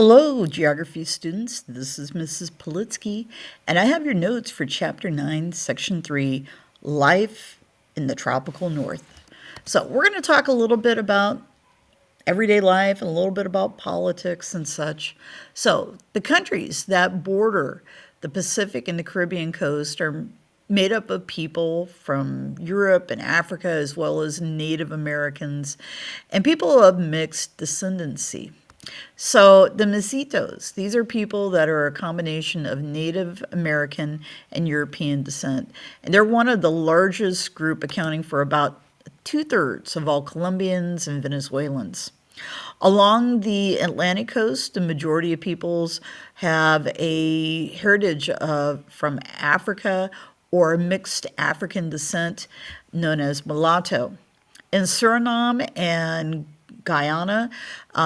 Hello, geography students. This is Mrs. Politsky, and I have your notes for Chapter 9, Section 3, Life in the Tropical North. So, we're going to talk a little bit about everyday life and a little bit about politics and such. So, the countries that border the Pacific and the Caribbean coast are made up of people from Europe and Africa, as well as Native Americans and people of mixed descendancy. So the Mestitos, these are people that are a combination of Native American and European descent. And they're one of the largest group, accounting for about two-thirds of all Colombians and Venezuelans. Along the Atlantic coast, the majority of peoples have a heritage from Africa or mixed African descent known as mulatto. In Suriname and Guyana,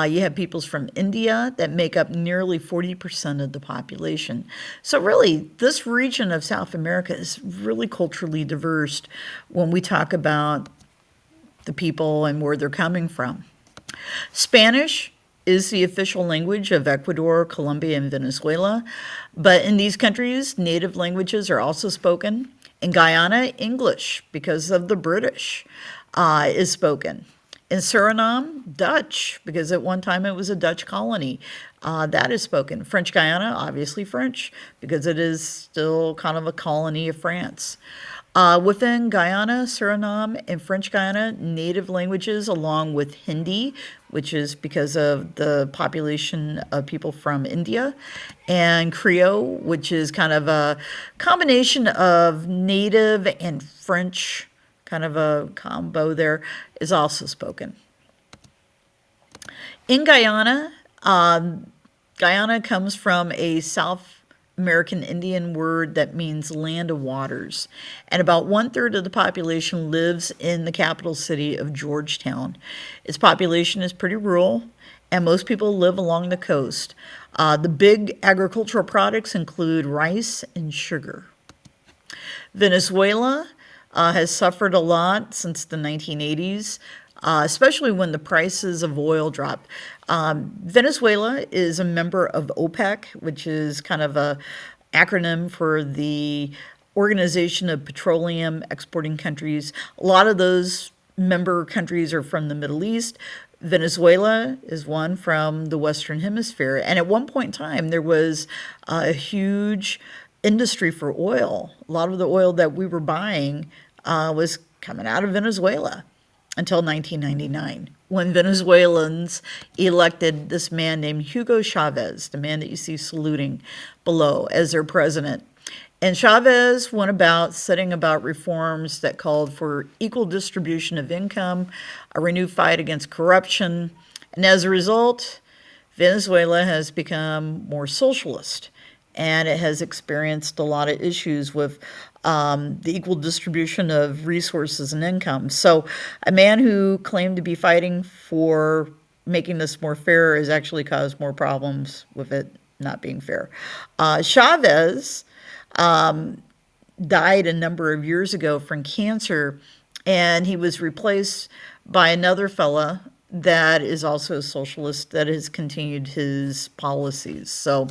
you have peoples from India that make up nearly 40% of the population. So really, this region of South America is really culturally diverse when we talk about the people and where they're coming from. Spanish is the official language of Ecuador, Colombia, and Venezuela, but in these countries, native languages are also spoken. In Guyana, English, because of the British, is spoken. In Suriname, Dutch, because at one time it was a Dutch colony. That is spoken. French Guiana, obviously French, because it is still kind of a colony of France. Within Guyana, Suriname, and French Guiana, native languages along with Hindi, which is because of the population of people from India, and Creole, which is kind of a combination of native and French, kind of a combo there, is also spoken. In Guyana, Guyana comes from a South American Indian word that means land of waters, and about one-third of the population lives in the capital city of Georgetown. Its population is pretty rural, and most people live along the coast. The big agricultural products include rice and sugar. Venezuela has suffered a lot since the 1980s, especially when the prices of oil dropped. Venezuela is a member of OPEC, which is kind of a acronym for the Organization of Petroleum Exporting Countries. A lot of those member countries are from the Middle East. Venezuela is one from the Western Hemisphere. And at one point in time, there was a huge industry for oil. A lot of the oil that we were buying was coming out of Venezuela until 1999, when Venezuelans elected this man named Hugo Chavez, the man that you see saluting below, as their president. And Chavez went about setting about reforms that called for equal distribution of income, a renewed fight against corruption, and as a result, Venezuela has become more socialist, and it has experienced a lot of issues with the equal distribution of resources and income. So a man who claimed to be fighting for making this more fair has actually caused more problems with it not being fair. Chavez died a number of years ago from cancer, and he was replaced by another fella that is also a socialist that has continued his policies. So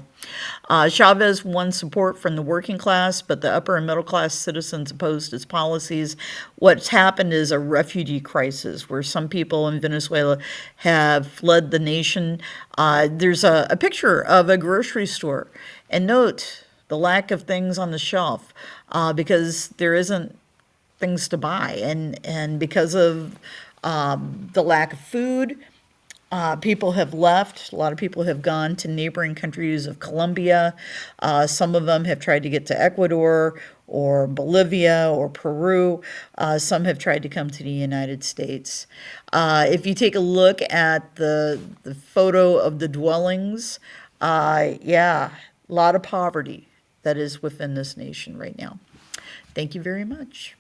Chavez won support from the working class, but the upper and middle class citizens opposed his policies. What's happened is a refugee crisis where some people in Venezuela have fled the nation. There's a picture of a grocery store, and note the lack of things on the shelf because there isn't things to buy, and because of the lack of food, people have left. A lot of people have gone to neighboring countries of Colombia. Some of them have tried to get to Ecuador or Bolivia or Peru. Some have tried to come to the United States. If you take a look at the photo of the dwellings, yeah, a lot of poverty that is within this nation right now. Thank you very much.